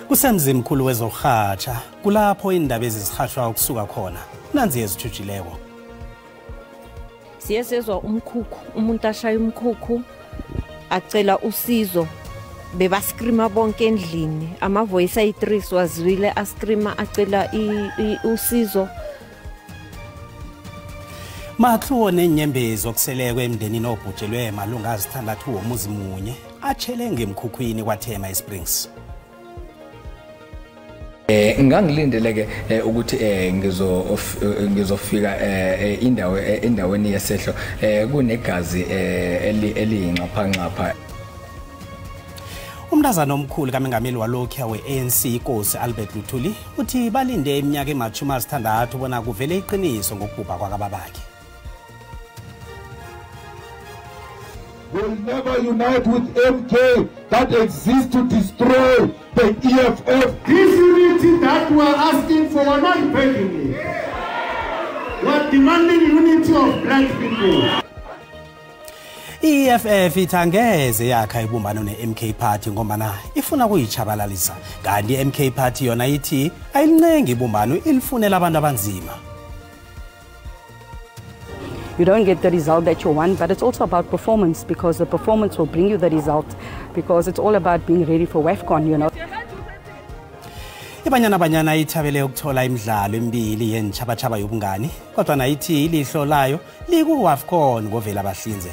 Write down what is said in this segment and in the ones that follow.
Kusemzimkhulu wezokuhatsha kulapho indaba ezizihashwa ukusuka khona nanzi ezithujileko. Siyesezwa umkhukhu umuntu ashaya umkhukhu acela usizo bebaskrima bonke endlini ama voice ayi3 swazwile askrima acela usizo. Mahluwo nenyembezi okuselekwe emndenini obhujelwe malunga azithandathu womuzi munye atshele ngemkhukhwini kwaThema eSprings. Ngangilindeleke ukuthi ngizofika endaweni yesehlo kunegazi eliyinxaphanxapha. Umntazana omkhulu kaMengameli walokhu we-ANC inkosi Albert Luthuli uthi balinde iminyaka ema-60 bona kuvele iqiniso ngokubhubha kwakababakhe. Will never unite with MK that exists to destroy the EFF. This unity that we are asking for, we're not begging it. We're demanding unity of black people. EFF ithangeze yakha ibumbano ne-MK Party ngombana ifuna kuyichabalalisa kanti i-MK Party yona ithi ayilincenga ibumbano ilifunela abantu abanzima. You don't get the result that you want, but it's also about performance because the performance will bring you the result because it's all about being ready for WAFCON, you know. Ibanyana ithabele ukuthola imidlalo emibili yentshabatshaba yobungani kodwa nayithi ilihlo layo liku WAFCON ngovela abahlinze.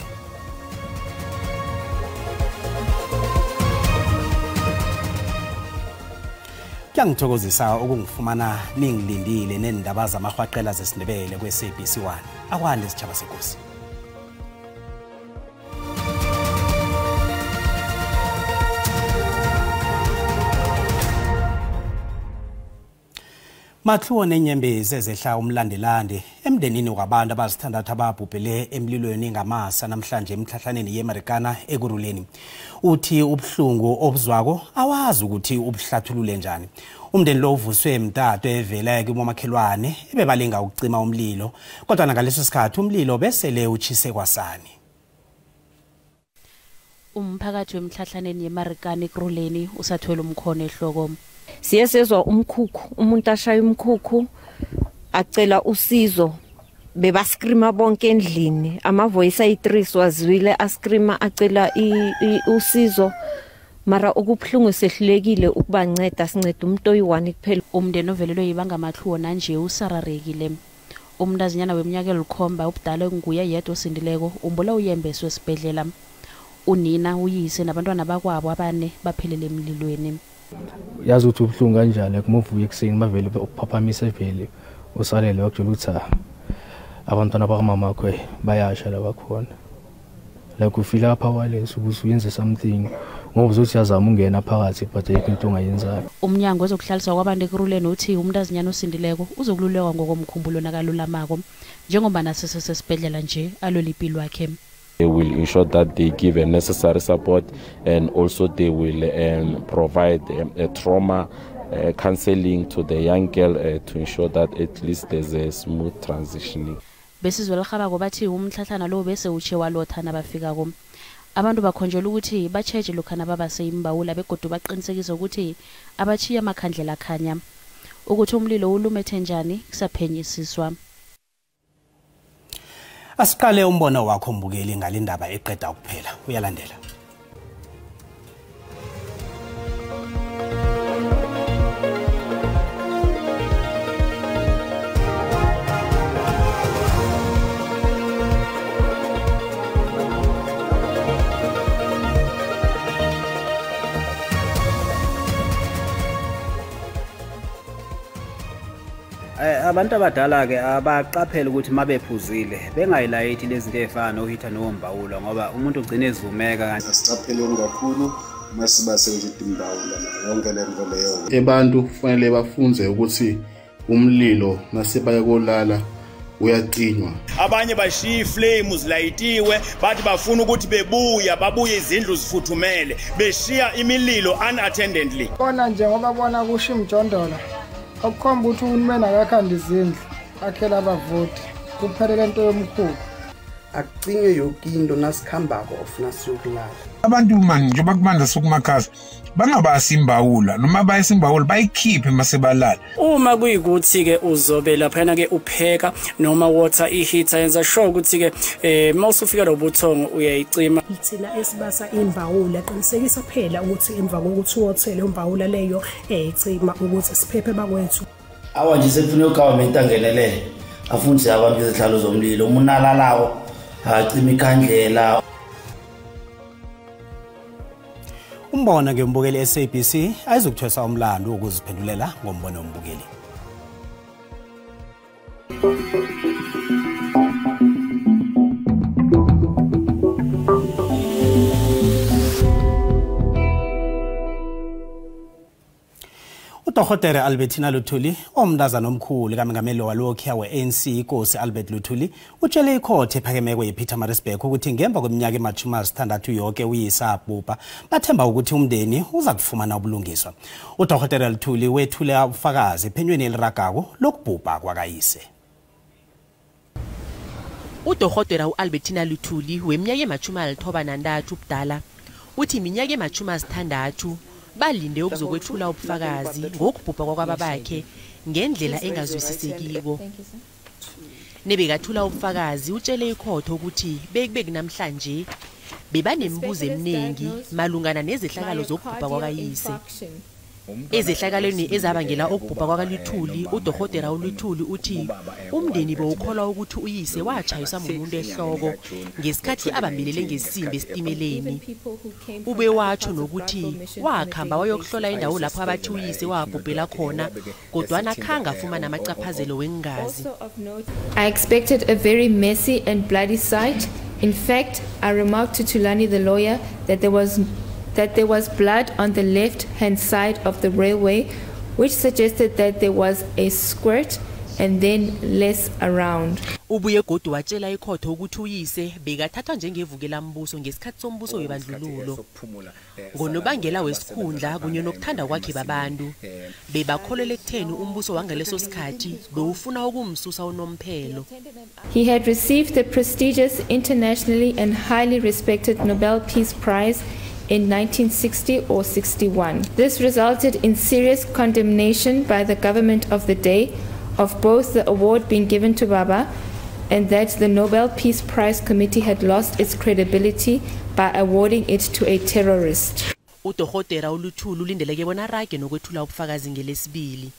Kuyangithokozisa ukungifumana ningilindile nendaba zamahwaqela zesiNdebele kweSABC1 akwande sitshaba seNkosi. Mahluwo nenyembezi ezehla umlandelande emndenini wabantu abazithandathu ababhubhele emlilweni ngamasa namhlanje emhlahlaneni yeAmerikana ekuruleni. Uthi ubhlungu obuzwako awazi ukuthi ubuhlathulule njani. Umndeni lo uvuswe emtato evela kumakhelwane ebebalinga ukucima umlilo kodwa ngaleso sikhathi umlilo besele uchise kwasani. Umphakathi wemhlahlaneni yeAmerikana ekuruleni usathwele umkhono ehloko. Siyesezwa umkhukhu umuntu ashaya umkhukhu acela usizo bebaskrima bonke endlini ama voice ayi3 swazwile askrima acela usizo mara ukubhlungu sehlulekile ukubanceda sinceda umuntu oyi1 kuphela. Umndeni ovelelwe yibanga Mahluwo nanje usararekile. Umntazinyana weminyaka elikhomba ubudala nguye yedwa osindileko umbola uyembeswe esibhedlela. Unina uyise nabantwana bakwabo abane baphelele emlilweni. Yazi ukuthi ubhlungu kanjani kumovuye ekseni bavele ukuphaphamisa vele usalele wakujula ukuthi abantwana bakamama wakho bayasha la bakhona la kufika lapha waleso ubuyenze something ngoba uzothi yazama ungena phakathi but ayikho into ongayenzayo. Umnyango wezokuhlaliswa kwabantu ekuruleni uthi umntazinyana osindileko uzokululekwa ngokomkhumbulo nakalulamako njengoba nasesesibhedlela nje alolipilo wakhe. They will ensure that they give a necessary support and also they will provide a trauma counseling to the young girl to ensure that at least there's a smooth transitioning. Besizwelakhabako bathi umhlahlana lo bese uche walotha nabafikako. Abantu bakhonjela ukuthi bacheje lokhana babase imbawula begodu baqinisekisa ukuthi abachiya amakhandlela akhanya ukuthi umlilo ulumethe njani kusaphenyisiswa. Asiqale umbono wakho mbukeli ngalendaba eqeda ukuphela uyalandela. Abantu abadala ke abaqaphela ukuthi mabephuzile bengayilayithi lezi zinto ezifana nohitha nombawula ngoba umuntu ugcina ezumeka kanti asiqaphele kakhulu masibase nje imbawula yonke le nto leyo. Abantu kufanele bafunze ukuthi umlilo nasebaya kolala uyacinywa. Abanye bashiya iflame zilayitiwe bathi bafuna ukuthi babuye izindlu zifuthumele beshiya imililo unattendedly. Kona nje ngoba bona kusho imjondolo akukhomba ukuthi uhulumeni akakhanda izindlu akhela abavoti kuphelele into yomkhulu. akucinywe yonke into nasikhambako ofuna siyokulala. Abantu manje njengoba kumanda sokumakhasi bangabasi imbawula noma bayisa imbawula bayikhiphe masebalala. Uma kuyikuthi ke uzobe lapha ke upheka noma water iheater yenza sure ukuthi ke mawusufika lo buthongo uyayicima. Ithina esibasa imbawula qinisekisa phela ukuthi emva kokuthi uwothele imbawula leyo icima ukuthi siphephe bakwethu. Awa nje sekufuneka ugovernment angenelele afundise abantu izihlalo zomlilo umunalalawo acima ikhandlela. Umbona ke umbukeli SABC ayizokuthwesa umlando ukuziphendulela ngombono wombukeli. Udokotela Albertina Luthuli omntazana omkhulu kaMengameli walokhiya we-ANC inkosi Albert Luthuli utshele ikhothe ephakemeko yePietermaritzburg ukuthi ngemva kweminyaka ema-60 yonke uyisabhubha bathemba ukuthi umndeni uza kufumana ubulungiswa. Udokotela Luthuli wethule ubufakazi ephenyweni eliragako lokubhubha kwakayise. Udokotela uAlbertina Luthuli weminyaka ema-93 ubudala uthi iminyaka ema-60 balinde ukuzokwethula ubufakazi ngokubhubha kwababa bakhe ngendlela engazwisisekiko. Nebekathula ubufakazi utshele ikhotho ukuthi bekubeki namhlanje bebanembuzo eminingi malungana nezehlakalo zokubhubha kwakayise. Ezehlakalweni ezabangela ukubhubha kwakaLuthuli udokotela uLuthuli uthi umndeni bowukholwa ukuthi uyise wachayiswa ngumuntu ehloko ngesikhathi abambelele ngesimbi esitimeleni. Ube watsho nokuthi wakhamba wayokuhlola indawo lapho abathi uyise wabhubhela khona kodwana khanga afumana amacaphazelo wengazi. I expected a very messy and bloody sight. In fact, I remarked to Tulani the lawyer that there was blood on the left-hand side of the railway, which suggested that there was a squirt and then less around. Ubuye kodwa watshela ikhotho ukuthi uyise bekathathwa njengevukela mbuso ngesikhathi sombuso webandlululo. Ngonobangela wesikhundla kunye nokuthanda kwakhe babantu bebakholele ekutheni umbuso wangaleso sikhathi bewufuna ukumsusa unomphelo. He had received the prestigious internationally and highly respected Nobel Peace Prize in 1960 or 61. This resulted in serious condemnation by the government of the day of both the award being given to Baba and that the Nobel Peace Prize Committee had lost its credibility by awarding it to a terrorist. Udokotela uLuthuli ulindeleke bona rage nokwethula ubufakazi ngelesibili.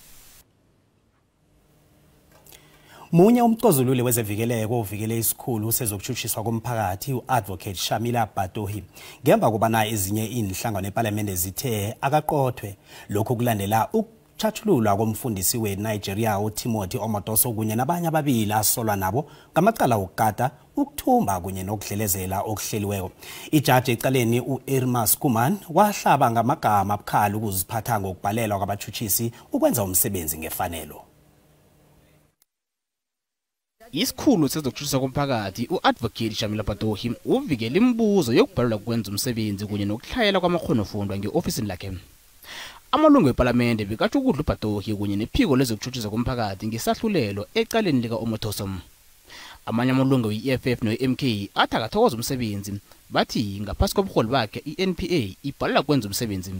Munye umcozululi wezevikeleko ovikele isikhulu sezokushushiswa komphakathi uAdvocate Shamila Batohi ngemva kobana ezinye inhlangano eParliament zithe akaqothwe lokho kulandela ukuchathululwa komfundisi weNigeria uTimothy Omotoso kunye nabanye ababili asolwa nabo ngamacala okukata ukuthumba kunye nokudlelezela okuhleliweko. Ijaji ecaleni uIrma Skuman wahlaba ngamagama abukhali ukuziphatha ngokubhalelwa kwabachuchisi ukwenza umsebenzi ngefanelo. Isikhulu sezokushushiswa komphakathi uAdvocate Shamila Batohi uvikele imibuzo yokubhalelwa kwenza umsebenzi kunye nokuhlayela kwamakghonofundwa ngeofisini lakhe. Amalungu eParliament bekathi ukudla uBatohi kunye nephiko lezokushushiswa komphakathi ngesahlulelo ecaleni lika Omotoso. Amanye amalungu we-EFF no-MK athi akathokoza umsebenzi bathi ngaphasi kobuholi bakhe iNPA ibhalela kwenza umsebenzi.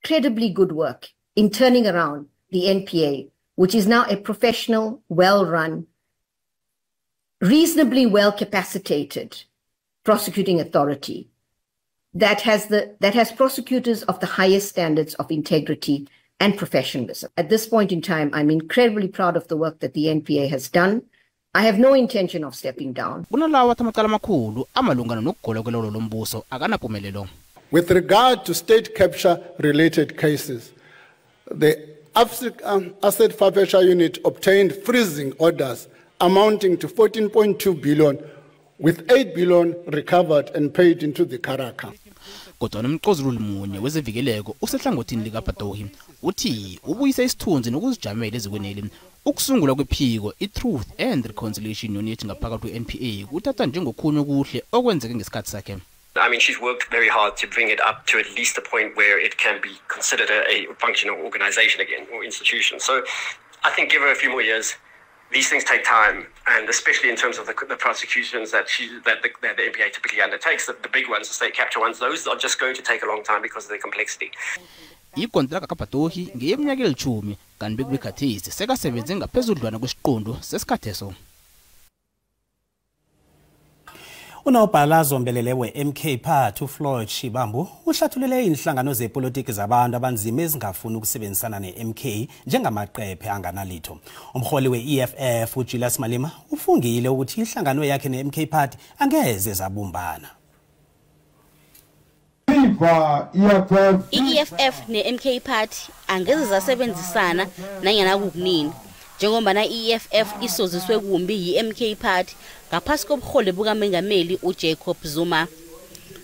Incredibly good work in turning around the NPA, which is now a professional, well-run, reasonably well-capacitated prosecuting authority that has prosecutors of the highest standards of integrity and professionalism. At this point in time, I'm incredibly proud of the work that the NPA has done. I have no intention of stepping down. With regard to state capture-related cases, the Asset Forfeiture Unit obtained freezing orders amounting to 14.2 billion, with 8 billion recovered and paid into the Karaka. Kodwa nomqozululi munye wezevikeleko usehlangothini lika Batohi uthi ubuyisa isithunzi nokuzijamela ezikweneli ukusungula kwephiko iTruth and Reconciliation Unit ngaphakathi kweNPA kuthatha njengokhunye okuhle okwenzeke ngesikhathi sakhe. I mean, she's worked very hard to bring it up to at least a point where it can be considered a functional organization again or institution. So I think give her a few more years these things take time, and especially in terms of the prosecutions that the MPA typically undertakes, the big ones, the state capture ones, those are just going to take a long time because of their complexity. Ikontraka kaPatohi ngeyeminyaka elithumi kanti bekubekhathisi sekasebenze ngaphezudlwana kwesiqondo sesikhatheso. Unobhalazo Mbelele we-MK Part uFloyd Shibambu uhlathulele inhlangano zepolitiki zabantu abanzima ezingafuni ukusebenzisana ne-MK njengamaqephe anganalitho. Umholi we-EFF uJulius Malema ufungile ukuthi inhlangano yakhe ne-MK Part angeze zabumbana. I-EFF ne-MK Party angeze zasebenzisana nanyana kukunini njengoba i-EFF isoziswe kumbi yi-MK Party ngaphasi kobuholi bukaMengameli uJacob Zuma.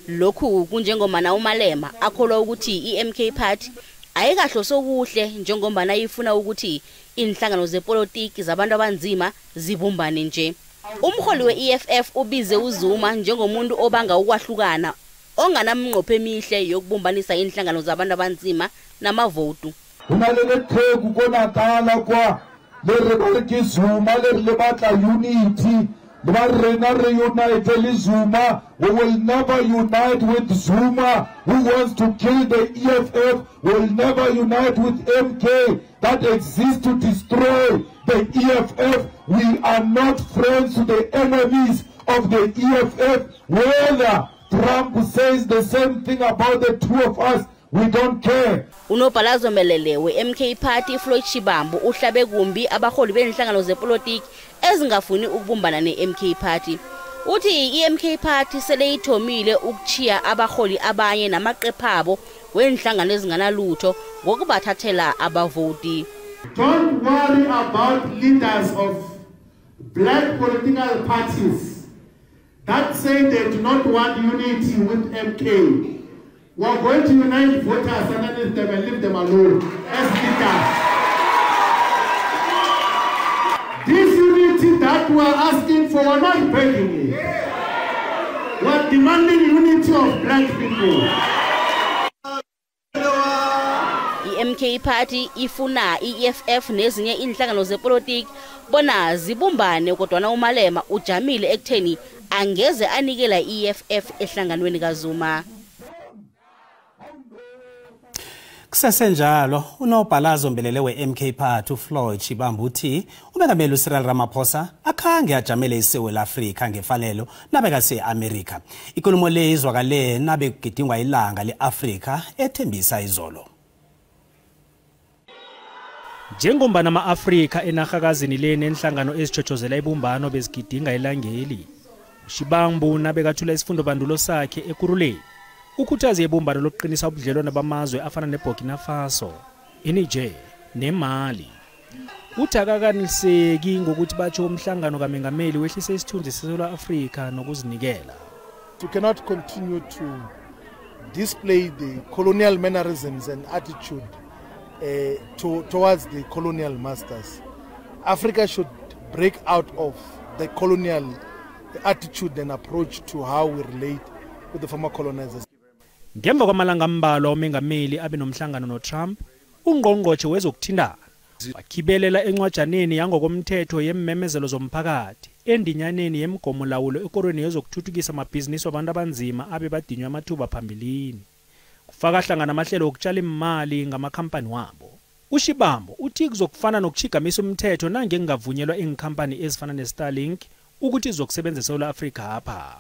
Lokhu kunjengoba uMalema akholwa ukuthi i-MK Party ayikahlose okuhle njengoba ifuna ukuthi inhlangano zepolitiki zabantu abanzima zibumbane nje. Umholi we-EFF ubize uZuma njengomuntu obanga ukwahlukana onganamnqopho emihle yokubumbanisa inhlangano zabantu abanzima namavotu. Unalele qhegu konakala kwa le Zuma le batla unity reunite Zuma. We will never unite with Zuma who wants to kill the EFF. We will never unite with MK that exists to destroy the EFF. We are not friends to the enemies of the EFF. Whether Trump says the same thing about the two of us, we don't care. Unobhalazo Mbelele we-MK Party Floyd Shibambu uhlabe kumbi abaholi benhlangano zepolitiki ezingafuni ukubumbana ne-MK Party. Uthi i-MK Party sele ithomile ukuchiya abaholi abanye namaqephe abo wenhlangano ezinganalutho ngokubathathela abavoti. Don't worry about leaders of black political parties that say they do not want unity with MK. We are going to unite voters underneath them and leave them alone as leaders. This unity that we are asking for, we are not begging it. We are demanding unity of black people. I-MK Party ifuna i-EFF nezinye inhlangano zepolitiki bona zibumbane kodwa uMalema ujamile ekutheni angeze anikela i-EFF ehlanganweni kaZuma. Kusesenjalo unobhalazo Mbelele we-MK Party uFloyd Shibambu uthi uMengameli uCyril Ramaphosa akhange ajamele iSouth Africa ngefanelo nabekase-America. Inkulumo le izwakale nabe kugidingwa ilanga le-Afrika ethembisa izolo. Njengombana ama-Afrika enarhakazini leni enhlangano ezichochozela ibumbano bezigidinga ilangeli, uShibambu nabekathula isifundobandulo sakhe eKuruleni ukhuthaze ibumbano lokuqinisa ubudlelwano bamazwe afana neBurkina Faso, iNiger neMali. Uthi akakaniseki ngokuthi batsho umhlangano kaMengameli wehlise isithunzi seSouth Africa nokuzinikela. We cannot continue to display the colonial mannerisms and attitude towards the colonial masters. Africa should break out of the colonial attitude and approach to how we relate with the former colonizers. Ngemva kwamalanga ambalwa uMengameli abe nomhlangano noTrump, ungqongqotjhe wezokuthintana wakhibelela encwajaneni yangokomthetho yemmemezelo zomphakathi endinyaneni yemigomolawulo ekorweni yezokuthuthukisa amabhizinisi wabantu abanzima abe badinywa amathuba phambilini, kufaka hlangana amahlelo okutshala imali ngamakhampani wabo. uShibambu uthi kuzokufana nokuchigamisa umthetho nange kungavunyelwa inkhampani ezifana neStarlink ukuthi zokusebenza eSouth Africa apha.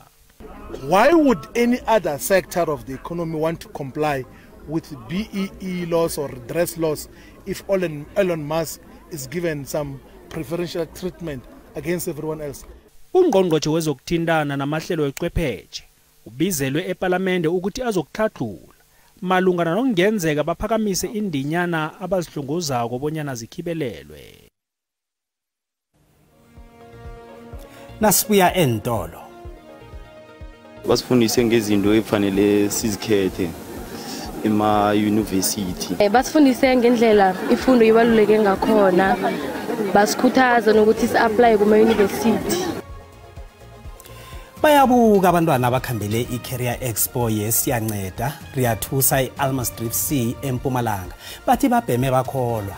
Why would any other sector of the economy want to comply with BEE laws or redress laws if Elon Musk is given some preferential treatment against everyone else? Ungqongqotjhe wezokuthintana namahlelo ecwephetshe ubizelwe eParliament ukuthi azokuthathula malungana nokungenzeka baphakamise indinyana abazihlongozako bonyana zikhibelelwe. Nasibuya entolo. Basifundise ngezinto efanele sizikhethe ema-university. Basifundise ngendlela ifundo ibaluleke ngakhona, basikhuthaza nokuthi si-apply kuma-university. Bayabuka abantwana abakhambele i-Career Expo yesiyanceda Riyathusa i-Alma Strip C eMpumalanga bathi babheme bakholwa.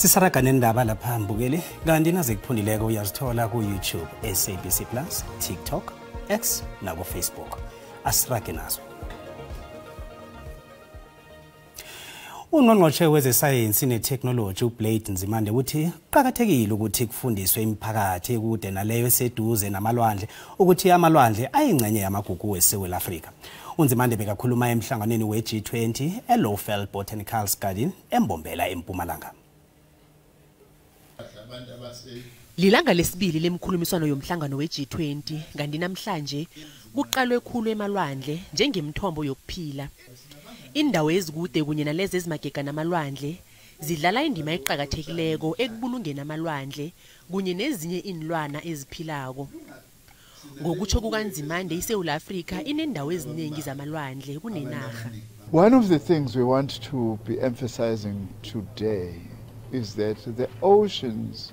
Sisaraga nendaba lapha mbukeli kanti naze kuphundileko uyazithola ku YouTube, SABC Plus, TikTok, X na ku Facebook. Asirage nazo. Ungqongqoshe wezesayensi netechnology uBlade Nzimande uthi qhakathekile ukuthi kufundiswe imiphakathi ekude naleyo eseduze namalwandle ukuthi amalwandle ayingcenye yamagugu weSouth Africa. uNzimande bekakhuluma emhlanganweni weG20 eLowveld Botanical Garden eMbombela eMpumalanga. Lilanga lesibili lemkhulumiswano yomhlangano weG20 kanti namhlanje kuqalwe khulu emalwandle njengemthombo yokuphila. Indawo ezikude kunye nalezi ezimagega namalwandle zidlala indima eqhakathekileko ekubulungeni amalwandle kunye nezinye inlwana eziphilako. Ngokutsho kukaNzimande iSouth Africa inendawo eziningi zamalwandle kunenarha. One of the things we want to be emphasizing today is that the oceans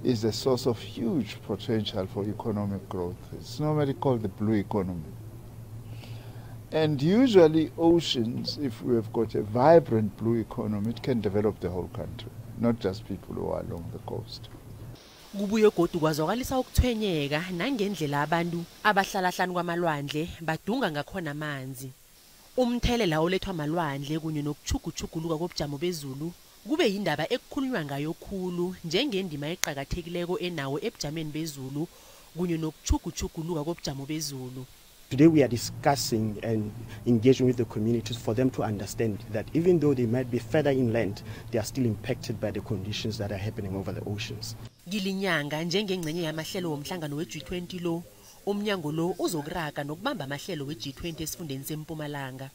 is a source of huge potential for economic growth. It's normally called the blue economy. And usually oceans, if we have got a vibrant blue economy, it can develop the whole country, not just people who are along the coast. Kubuye kodwa kwazwakalisa ukuthwenyeka nangendlela abantu abahlala hlanu kwamalwandle badunga ngakhona amanzi. Umthelela olethwa amalwandle kunye nokuchuguluka kobujamo bezulu kube yindaba ekukhulunywa ngayo khulu njengendima eqhakathekileko enawo ebujameni bezulu kunye nokuchuguluka kobujamo bezulu. Today we are discussing and engaging with the communities for them to understand that even though they might be further inland, they are still impacted by the conditions that are happening over the oceans. Gilinyanga njengengcenye yamahlelo womhlangano weG20 lo, umnyango lo uzokuraga nokubamba amahlelo weG20 esifundeni seMpumalanga.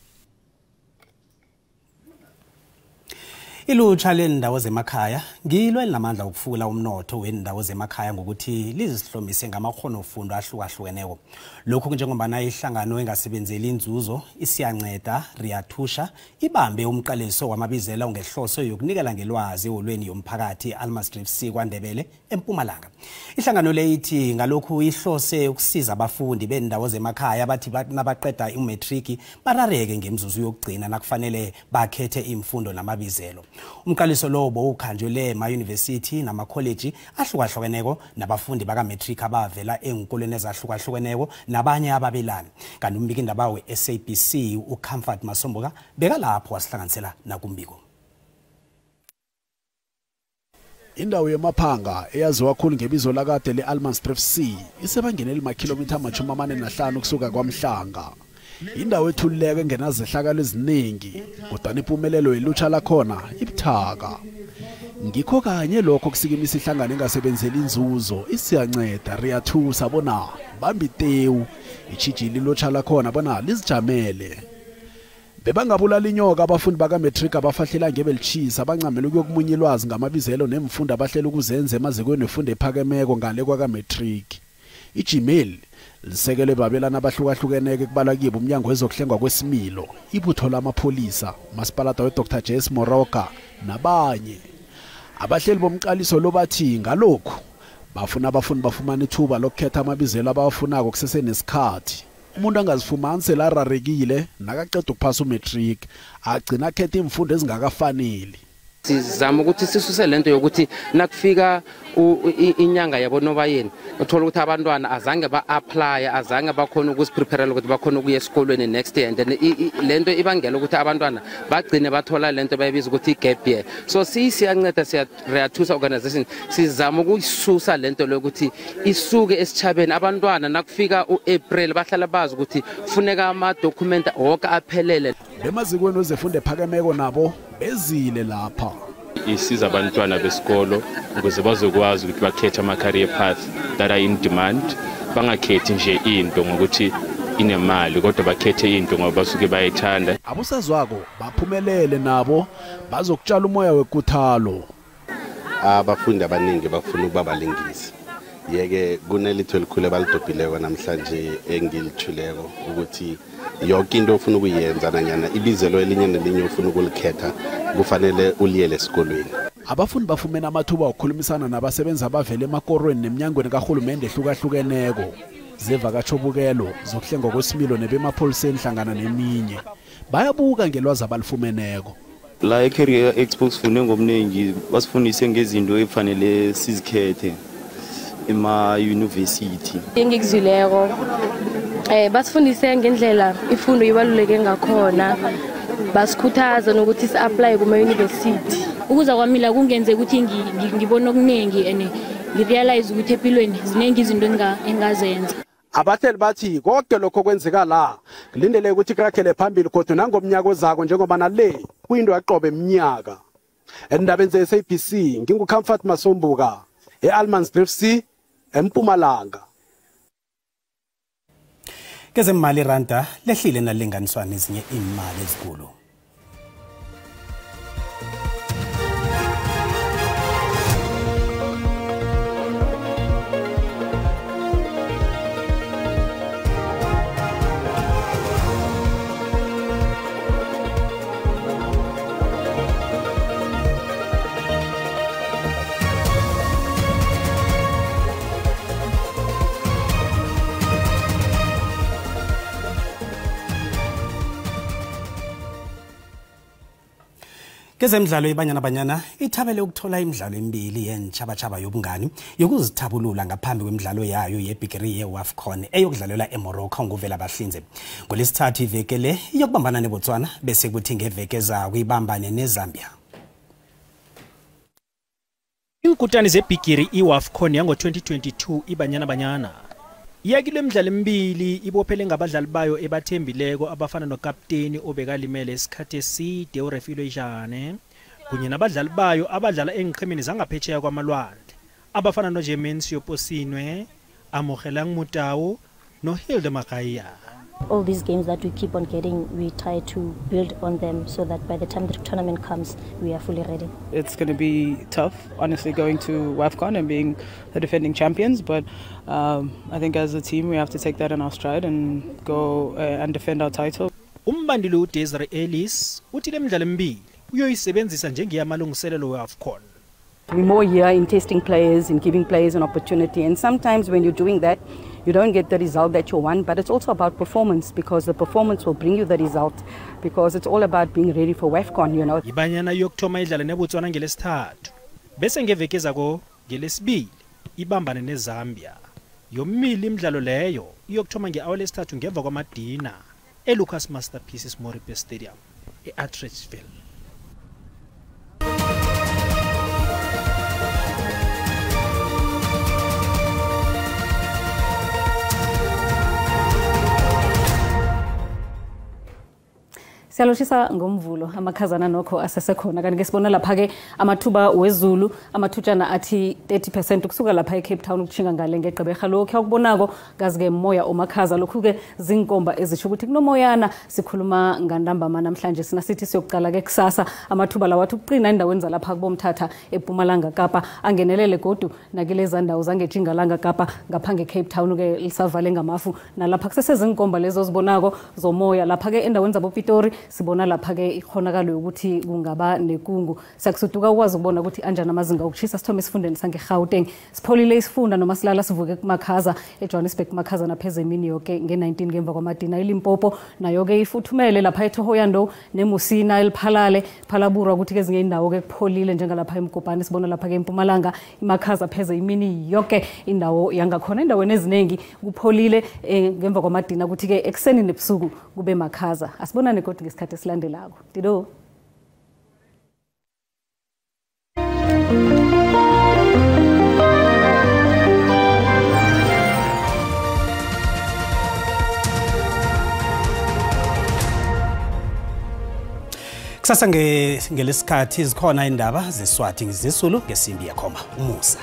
Ilutsha lendawo zemakhaya ngilo elinamandla ukufula umnotho wendawo zemakhaya ngokuthi lizihlomise ngamakhonofundo ahlukahlukeneko. Lokhu njengoba ihlangano engasebenzeli inzuzo isiyanceda Riathusha ibambe umqaleso wamabizela ongehloso yokunikela ngelwazi eholweni yomphakathi Almasrift C kwaNdebele eMpumalanga. Ihlangano le ithi ngalokhu ihlose ukusiza abafundi bendawo zemakhaya abathi nabaqeda imatric barareke ngemzuzu yokugcina nakufanele bakhethe imfundo namabizelo. Umqaliso lobo ukhanjelwe ema-university nama-college ahlukahlukeneko nabafundi baka-matric abavela enkolweni ezahlukahlukeneko nabanye ababelani. Kanti umbiki indaba we-SABC uComfort Masomboka beka lapho wasihlanganisela nakumbiko. Indawo yemaphanga eyaziwa kakhulu ngebizo lakade le-Almasrift C isebangeni elimakhilomitha ama-45 kusuka kwaMhlanga. Indawo ethulileke engenazehlakalo eziningi kodwa impumelelo yelutsha lakhona ibuthaka. Ngikho kanye lokho kusikimisa ihlangano engasebenzeli inzuzo isiyanceda Riathusha bona bamba itewu ichijile ilutsha lakhona bona lizijamele. Bebangabulala inyoka abafundi baka-matric abafahlela ngebelitshisa abancamela ukuyokumunye ilwazi ngamabizelo nemfundo abahlela ukuzenza emazikweni efundo ephakemeko ngale kwaka-matric. iGmail lisekele babelana abahlukahlukeneke kubalwa kibo umnyango wezokuhlengwa kwesimilo, ibutho lamapholisa, umasipalata weDr Jess Moroka nabanye. Abahleli bomqaliso lo bathi ngalokhu bafuna abafundi bafumana ithuba lokukhetha amabizelo abawafunako kusese nesikhathi. Umuntu angazifumani selararekile nakaqeda ukuphasa umatric agcina akhetha imfundo ezingakafanele. Sizama ukuthi sisuse lento yokuthi nakufika inyanga yabo Nobayeni uthola ukuthi abantwana azange ba-apply azange bakhona ukuziprepare ukuthi bakhona ukuya esikolweni next year, and then lento ibangela ukuthi abantwana bagcine bathola lento bayibiza ukuthi gap year. So siyanceda Riathusha organization sizama ukuyisusa lento lokuthi isuke esichabeni. Abantwana nakufika uApril bahlala bazi ukuthi kufuneka ama-document wonke aphelele. Emazikweni wezefundo ephakemeko nabo bezile lapha. Isiza abantwana besikolo ukuze bazokwazi ukuthi bakhethe ama-career path that are in demand, bangakhethi nje into ngokuthi inemali kodwa bakhethe into ngoba basuke bayithanda. Abusazwako baphumelele nabo bazokutshala umoya wekuthalo. Abafundi abaningi bafuna ukuba balingisi. Yeke kunelitho elikhulu abalidobhileko namhlanje engilithuleko ukuthi yonke into ofuna ukuyenza nanyana ibizelo elinye nelinye ofuna ukulikhetha kufanele uliyele esikolweni. Abafundi bafumene amathuba okukhulumisana nabasebenzi abavela emakorweni neminyangweni kahulumende ehlukahlukeneko zevakatshobukelo zokuhlengwa kwesimilo nebemapholiseni hlangana neminye. Bayabuka ngelwazi abalifumeneko. La eCareer Expo sifune ngomningi basifundise ngezinto efanele sizikhethe ema university. Engikuzileko basifundise ngendlela ifundo ibaluleke ngakhona basikhuthaza nokuthi si-apply kuma university. Ukuza kwamila kungenze ukuthi ngibone okuningi and ngirealize ukuthi empilweni ziningi izinto engazenza. Abatheli bathi konke lokho kwenzeka la kulindele ukuthi krakhele phambili kodwa nangomnyaka ozako njengoba nale kuyinto yaqobe eminyaka. Endabeni ze-SABC nginguComfort Masombuka eAlmansdrift C eMpumalanga. Kezemali iranda lehlile nalinganiswa nezinye imali ezikulu. Kezemidlalo ibanyana ithabele ukuthola imidlalo emibili yentshabachaba yobungani yokuzithabulula ngaphambi kwemidlalo yayo yebigiri yeWAFCON eyokudlalelwa eMorocco nguvela bahlinze. Ngolesithathu iveke le yokubambana neBotswana bese kuthi ngeveke za kuyibambane neZambia. Inkutani zebigiri iWAFCON yango 2022 ibanyana yakile imidlalo emibili ibophele ngabadlali bayo ebathembileko abafana nokapteni obekalimele isikhathi eside uRefilwe Jane kunye nabadlali bayo abadlala engiqhemeni zangaphetsheya kwamalwandle abafana noJermaine Sioposinwe, Amogelang Mutawu noHilde Magaya. All these games that we keep on getting, we try to build on them so that by the time the tournament comes, we are fully ready. It's going to be tough, honestly, going to WAFCON and being the defending champions, but I think as a team we have to take that in our stride and go and defend our title. Umbandili uDesiree Ellis uthi le midlalo emibili uyoyisebenzisa njengeyamalungiselelo weAFCON. We're more here in testing players, in giving players an opportunity, and sometimes when you're doing that, you don't get the result that you want, but it's also about performance, because the performance will bring you the result, because it's all about being ready for WAFCON, you know. Ibanyana yokuthoma idlala neBotswana ngelesithathu bese ngeveke zako ngelesibili ibambane neZambia. Yomibili imidlalo leyo iyokuthoma ngehour lesithathu ngemva kwamadina eLucas Masterpieces Moripe Stadium eAtteridgeville. Siyaloshisa ngomvulo amakhazana nokho asesekhona kanti ke sibona lapha ke amathuba wezulu amathutshana athi 30% kusuka lapha eCape Town ukuchinga ngale ngeGqeberha lokho yakubonako kazi ke moya omakhaza lokhu ke zinkomba ezisho ukuthi kunomoyana sikhuluma ngandambama namhlanje sina sithi siyokuqala ke kusasa amathuba lawathi ukuqina endaweni zalapha kubomthatha eMpumalanga Kapa angenelele godu nakileza ndawo zangejingalanga Kapa ngapha ngeCape Town ke lisavale ngamafu nalapha kusesezinkomba lezo zibonako zomoya lapha ke endaweni zabo Pitori sibona lapha ke ikhonakalo ukuthi kungaba nekungu sakusuduka ukwazi ukubona ukuthi anjani amazinga okushisa sithome isifundeni sangeGauteng sipholile isifunda noma silala sivuke kumakhaza eJohannesburg makhaza napheze emini yonke nge19 ngemva kwamadina eLimpopo nayo ke ifuthumele lapha eThohoyando neMusina eliphalale phalaburwa ukuthi kezinye indawo ke kupholile njengalapha eMgobani sibona lapha ke eMpumalanga imakhaza pheze imini yonke indawo yangakhona endaweni eziningi kupholile ngemva kwamadina ukuthi ke ekseni nebusuku kube makhaza asibonane kodwa ngesikhathi esilandelako dido Kusasa ngelesikhathi zikhona indaba zeSwati ngizisulu ngesimbi yakhomba umusa.